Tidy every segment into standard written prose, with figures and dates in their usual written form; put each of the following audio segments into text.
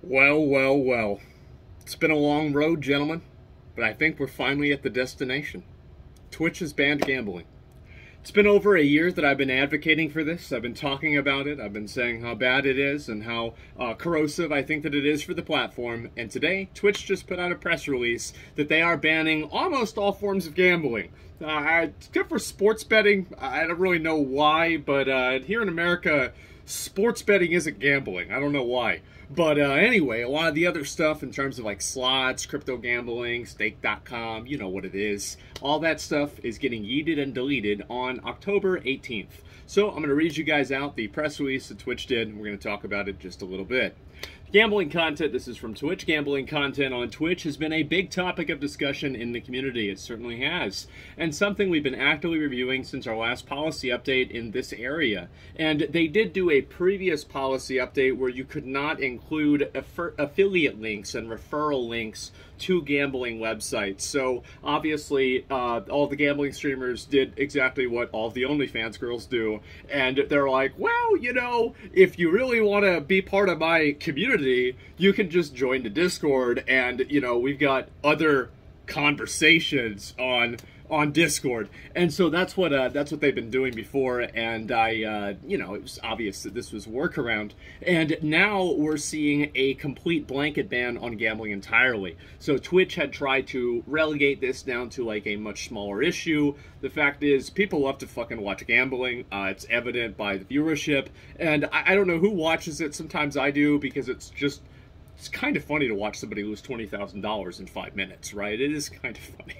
Well, well, well. It's been a long road, gentlemen, but I think we're finally at the destination. Twitch has banned gambling. It's been over a year that I've been advocating for this. I've been talking about it. I've been saying how bad it is and how corrosive I think that it is for the platform. And today, Twitch just put out a press release that they are banning almost all forms of gambling. Except for sports betting. I don't really know why, but here in America, sports betting isn't gambling. I don't know why. But anyway, a lot of the other stuff in terms of like slots, crypto gambling, stake.com, you know what it is. All that stuff is getting yeeted and deleted on October 18th. So I'm going to read you guys out the press release that Twitch did, and we're going to talk about it just a little bit. Gambling content, this is from Twitch. Gambling content on Twitch has been a big topic of discussion in the community. It certainly has. And something we've been actively reviewing since our last policy update in this area. And they did do a previous policy update where you could not include affiliate links and referral links to gambling websites. So obviously all the gambling streamers did exactly what all the OnlyFans girls do, and they're like, well, you know, if you really want to be part of my community, you can just join the Discord, and you know, we've got other conversations on Discord. And so that's what they've been doing before, and you know, it was obvious that this was a workaround. And now we're seeing a complete blanket ban on gambling entirely. So Twitch had tried to relegate this down to like a much smaller issue. The fact is, people love to fucking watch gambling. It's evident by the viewership, and I don't know who watches it. Sometimes I do, because it's kind of funny to watch somebody lose $20,000 in 5 minutes, right? It is kind of funny.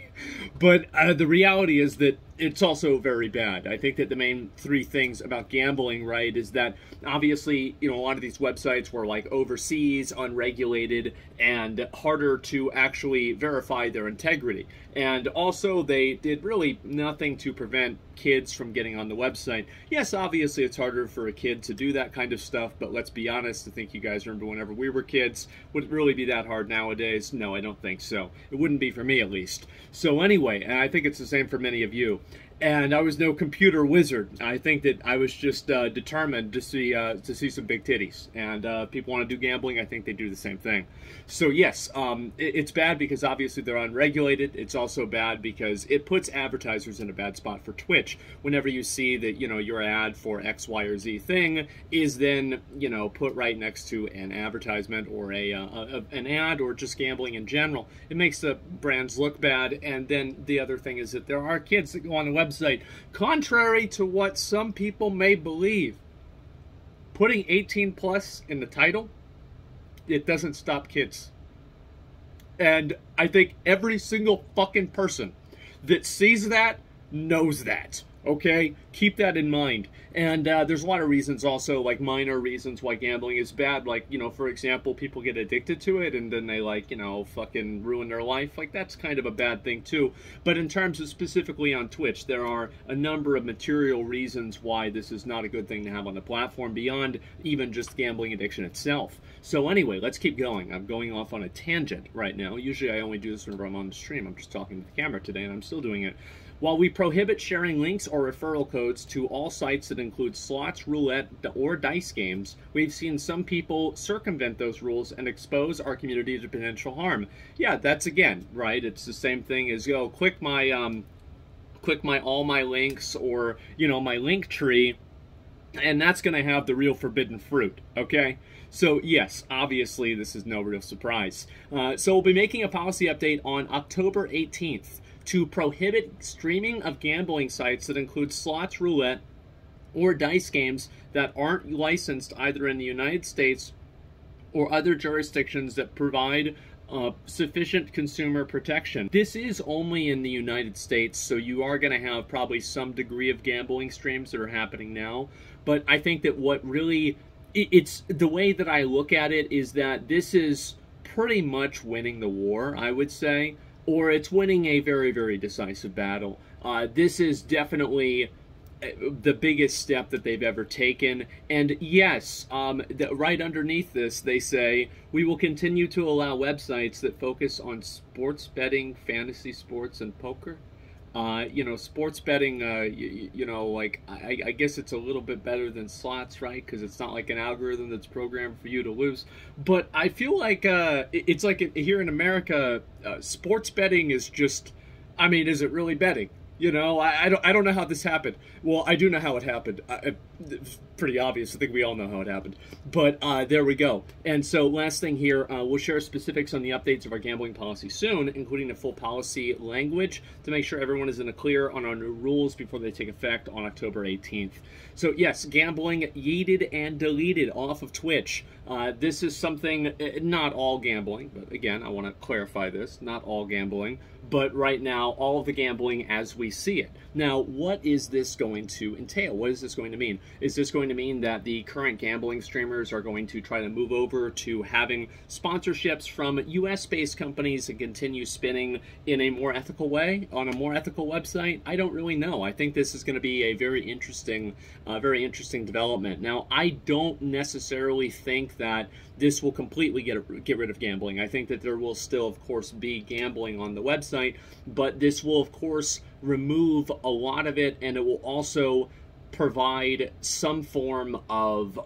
But the reality is that it's also very bad. I think that the main three things about gambling, right, is that obviously, you know, a lot of these websites were like overseas, unregulated, and harder to actually verify their integrity. And also, they did really nothing to prevent kids from getting on the website. Yes, obviously, it's harder for a kid to do that kind of stuff, but let's be honest, I think you guys remember whenever we were kids, would it really be that hard nowadays? No, I don't think so. It wouldn't be for me, at least. So anyway, and I think it's the same for many of you. And I was no computer wizard. I think that I was just determined to see some big titties. And people want to do gambling, I think they do the same thing. So yes, it's bad because obviously they're unregulated. It's also bad because it puts advertisers in a bad spot for Twitch. Whenever you see that, you know, your ad for X, Y, or Z thing is then, you know, put right next to an advertisement or an ad or just gambling in general, it makes the brands look bad. And then the other thing is that there are kids that go on the website, contrary to what some people may believe. Putting 18 plus in the title, it doesn't stop kids. And I think every single fucking person that sees that knows that. Okay? Keep that in mind. And there's a lot of reasons also, like minor reasons why gambling is bad. Like, you know, for example, people get addicted to it and then they, like, you know, fucking ruin their life. Like, that's kind of a bad thing too. But in terms of specifically on Twitch, there are a number of material reasons why this is not a good thing to have on the platform beyond even just gambling addiction itself. So anyway, let's keep going. I'm going off on a tangent right now. Usually I only do this whenever I'm on the stream. I'm just talking to the camera today and I'm still doing it. While we prohibit sharing links or referral codes to all sites that include slots, roulette, or dice games, we've seen some people circumvent those rules and expose our community to potential harm. Yeah, that's again, right? It's the same thing as, yo, click my all my links, or, you know, my link tree, and that's going to have the real forbidden fruit, okay? So yes, obviously this is no real surprise. So we'll be making a policy update on October 18th. To prohibit streaming of gambling sites that include slots, roulette, or dice games that aren't licensed either in the United States or other jurisdictions that provide sufficient consumer protection. This is only in the United States, so you are going to have probably some degree of gambling streams that are happening now. But I think that what really, it's the way that I look at it is that this is pretty much winning the war, I would say. Or it's winning a very, very decisive battle. This is definitely the biggest step that they've ever taken. And yes, right underneath this, they say, we will continue to allow websites that focus on sports betting, fantasy sports, and poker. You know, sports betting, you know, like, I guess it's a little bit better than slots, right? Because it's not like an algorithm that's programmed for you to lose. But I feel like it's like here in America, sports betting is just, I mean, is it really betting? You know, I don't know how this happened. Well, I do know how it happened. It's pretty obvious. I think we all know how it happened. But there we go. And so last thing here, we'll share specifics on the updates of our gambling policy soon, including the full policy language to make sure everyone is in the clear on our new rules before they take effect on October 18th. So yes, gambling yeeted and deleted off of Twitch. This is something, not all gambling, but again, I want to clarify this, not all gambling, but right now, all of the gambling as we see it. Now, what is this going to entail? What is this going to mean? Is this going to mean that the current gambling streamers are going to try to move over to having sponsorships from US-based companies and continue spinning in a more ethical way, on a more ethical website? I don't really know. I think this is going to be a very interesting development. Now, I don't necessarily think that this will completely get rid of gambling. I think that there will still, of course, be gambling on the website, but this will, of course, remove a lot of it, and it will also provide some form of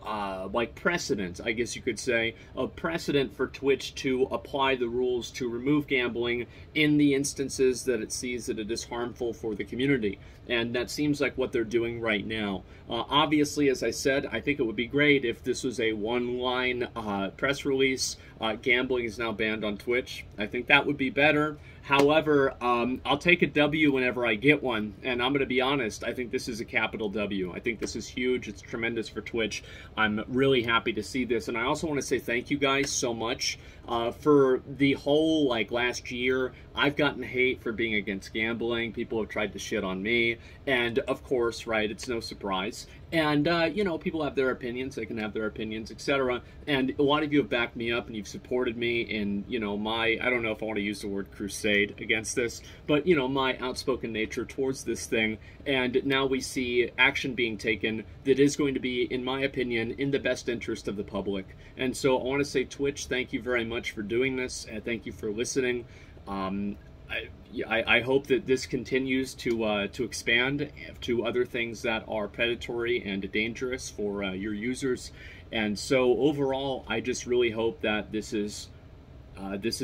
like precedent, I guess you could say, a precedent for Twitch to apply the rules to remove gambling in the instances that it sees that it is harmful for the community. And that seems like what they're doing right now. Obviously, as I said, I think it would be great if this was a one-line press release. Gambling is now banned on Twitch. I think that would be better. However, I'll take a W whenever I get one, and I'm going to be honest, I think this is a capital W. I think this is huge. It's tremendous for Twitch. I'm really happy to see this, and I also want to say thank you guys so much for the whole, like, last year. I've gotten hate for being against gambling. People have tried to shit on me, and of course, right, it's no surprise. And, you know, people have their opinions. They can have their opinions, etc. And a lot of you have backed me up and you've supported me in, you know, my, I don't know if I want to use the word crusade against this, but, you know, my outspoken nature towards this thing. And now we see action being taken that is going to be, in my opinion, in the best interest of the public. And so I want to say, Twitch, thank you very much for doing this, and thank you for listening. I hope that this continues to expand to other things that are predatory and dangerous for your users. And so overall, I just really hope that this is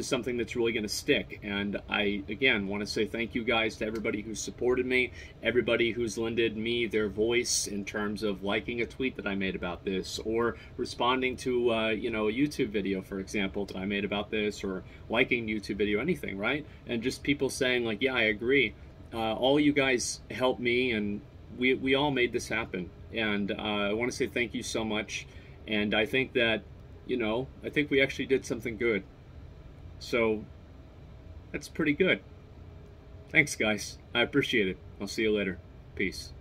something that's really going to stick. And I, again, want to say thank you guys to everybody who's supported me, everybody who's lended me their voice in terms of liking a tweet that I made about this, or responding to, you know, a YouTube video, for example, that I made about this, or liking YouTube video, anything, right? And just people saying, like, yeah, I agree. All you guys helped me, and we all made this happen. And I want to say thank you so much. And I think that, you know, I think we actually did something good. So, that's pretty good. Thanks, guys. I appreciate it. I'll see you later. Peace.